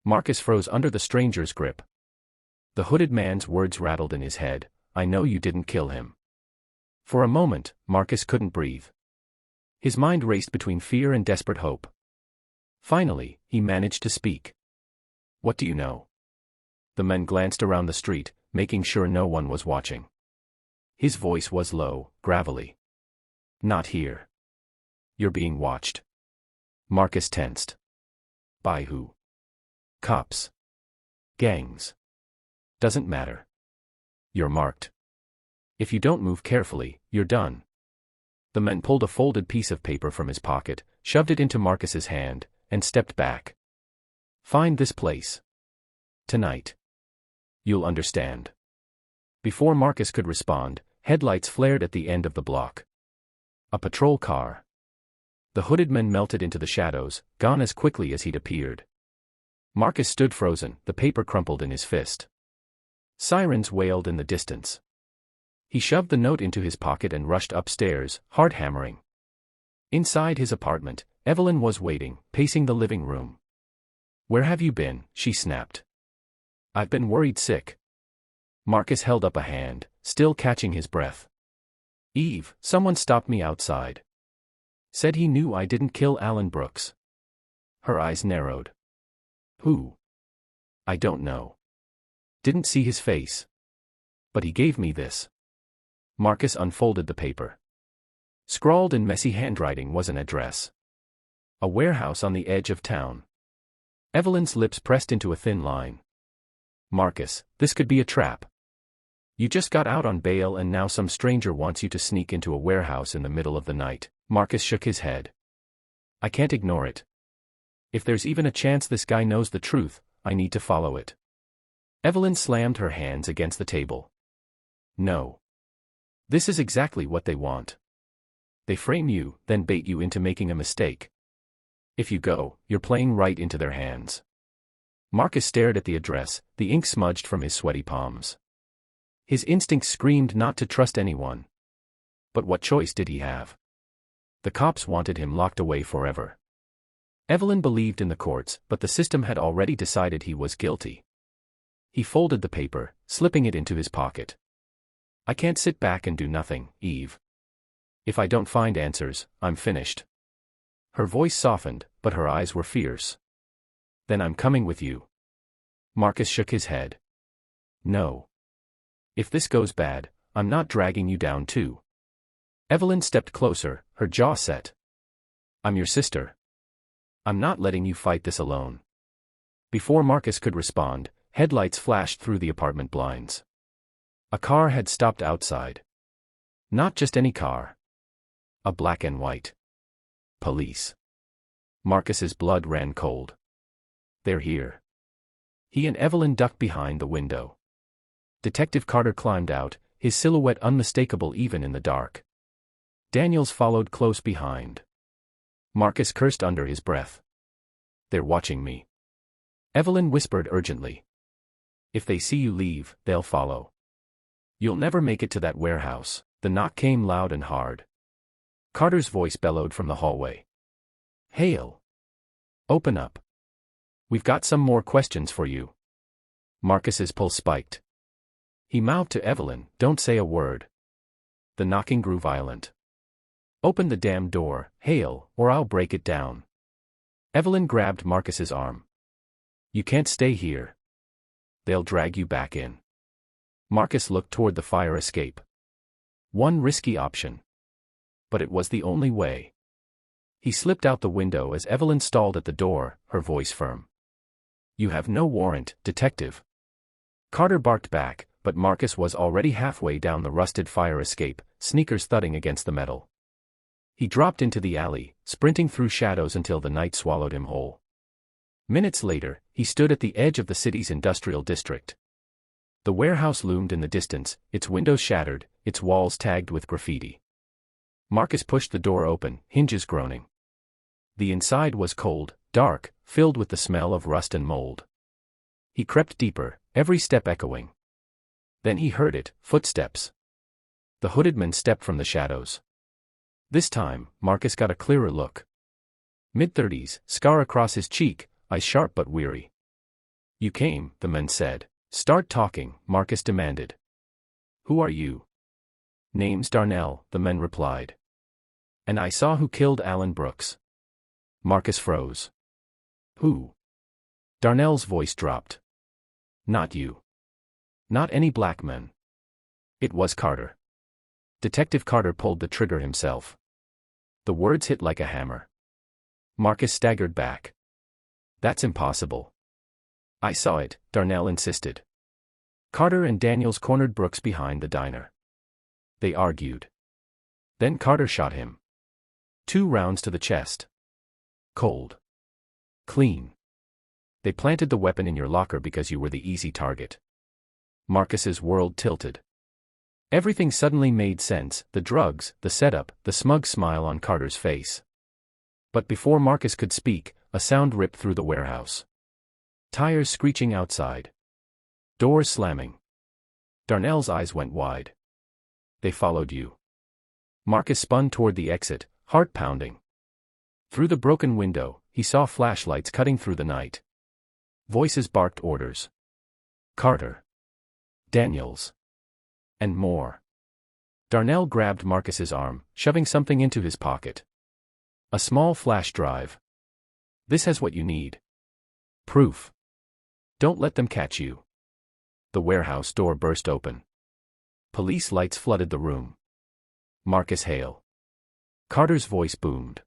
Marcus froze under the stranger's grip. The hooded man's words rattled in his head, "I know you didn't kill him." For a moment, Marcus couldn't breathe. His mind raced between fear and desperate hope. Finally, he managed to speak. "What do you know?" The man glanced around the street, making sure no one was watching. His voice was low, gravelly. "Not here. You're being watched." Marcus tensed. "By who?" "Cops. Gangs. Doesn't matter. You're marked. If you don't move carefully, you're done." The man pulled a folded piece of paper from his pocket, shoved it into Marcus's hand, and stepped back. "Find this place. Tonight. You'll understand." Before Marcus could respond, headlights flared at the end of the block. A patrol car. The hooded man melted into the shadows, gone as quickly as he'd appeared. Marcus stood frozen, the paper crumpled in his fist. Sirens wailed in the distance. He shoved the note into his pocket and rushed upstairs, heart hammering. Inside his apartment, Evelyn was waiting, pacing the living room. "Where have you been?" she snapped. "I've been worried sick." Marcus held up a hand, still catching his breath. "Eve, someone stopped me outside. Said he knew I didn't kill Alan Brooks." Her eyes narrowed. "Who?" "I don't know. Didn't see his face. But he gave me this." Marcus unfolded the paper. Scrawled in messy handwriting was an address. A warehouse on the edge of town. Evelyn's lips pressed into a thin line. "Marcus, this could be a trap. You just got out on bail and now some stranger wants you to sneak into a warehouse in the middle of the night." Marcus shook his head. "I can't ignore it. If there's even a chance this guy knows the truth, I need to follow it." Evelyn slammed her hands against the table. "No. This is exactly what they want. They frame you, then bait you into making a mistake. If you go, you're playing right into their hands." Marcus stared at the address, the ink smudged from his sweaty palms. His instincts screamed not to trust anyone. But what choice did he have? The cops wanted him locked away forever. Evelyn believed in the courts, but the system had already decided he was guilty. He folded the paper, slipping it into his pocket. "I can't sit back and do nothing, Eve. If I don't find answers, I'm finished." Her voice softened, but her eyes were fierce. "Then I'm coming with you." Marcus shook his head. "No. If this goes bad, I'm not dragging you down too." Evelyn stepped closer, her jaw set. "I'm your sister. I'm not letting you fight this alone." Before Marcus could respond, headlights flashed through the apartment blinds. A car had stopped outside. Not just any car. A black and white. Police. Marcus's blood ran cold. "They're here." He and Evelyn ducked behind the window. Detective Carter climbed out, his silhouette unmistakable even in the dark. Daniels followed close behind. Marcus cursed under his breath. "They're watching me." Evelyn whispered urgently. "If they see you leave, they'll follow. You'll never make it to that warehouse." The knock came loud and hard. Carter's voice bellowed from the hallway. "Hale. Open up. We've got some more questions for you." Marcus's pulse spiked. He mouthed to Evelyn, "Don't say a word." The knocking grew violent. "Open the damn door, Hale, or I'll break it down." Evelyn grabbed Marcus's arm. "You can't stay here. They'll drag you back in." Marcus looked toward the fire escape. One risky option. But it was the only way. He slipped out the window as Evelyn stalled at the door, her voice firm. "You have no warrant, detective." Carter barked back, but Marcus was already halfway down the rusted fire escape, sneakers thudding against the metal. He dropped into the alley, sprinting through shadows until the night swallowed him whole. Minutes later, he stood at the edge of the city's industrial district. The warehouse loomed in the distance, its windows shattered, its walls tagged with graffiti. Marcus pushed the door open, hinges groaning. The inside was cold, dark, filled with the smell of rust and mold. He crept deeper, every step echoing. Then he heard it, footsteps. The hooded man stepped from the shadows. This time, Marcus got a clearer look. Mid-30s, scar across his cheek, eyes sharp but weary. You came, the men said. Start talking, Marcus demanded. Who are you? Name's Darnell, the men replied. And I saw who killed Alan Brooks. Marcus froze. Who? Darnell's voice dropped. Not you. Not any black men. It was Carter. Detective Carter pulled the trigger himself. The words hit like a hammer. Marcus staggered back. That's impossible. I saw it, Darnell insisted. Carter and Daniels cornered Brooks behind the diner. They argued. Then Carter shot him. 2 rounds to the chest. Cold. Clean. They planted the weapon in your locker because you were the easy target. Marcus's world tilted. Everything suddenly made sense, the drugs, the setup, the smug smile on Carter's face. But before Marcus could speak, a sound ripped through the warehouse. Tires screeching outside. Doors slamming. Darnell's eyes went wide. They followed you. Marcus spun toward the exit, heart pounding. Through the broken window, he saw flashlights cutting through the night. Voices barked orders. Carter. Daniels. And more. Darnell grabbed Marcus's arm, shoving something into his pocket. A small flash drive. This has what you need. Proof. Don't let them catch you. The warehouse door burst open. Police lights flooded the room. Marcus Hale. Carter's voice boomed.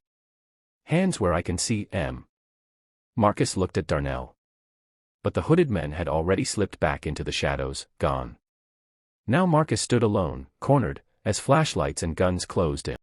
Hands where I can see, M. Marcus looked at Darnell. But the hooded men had already slipped back into the shadows, gone. Now Marcus stood alone, cornered, as flashlights and guns closed in.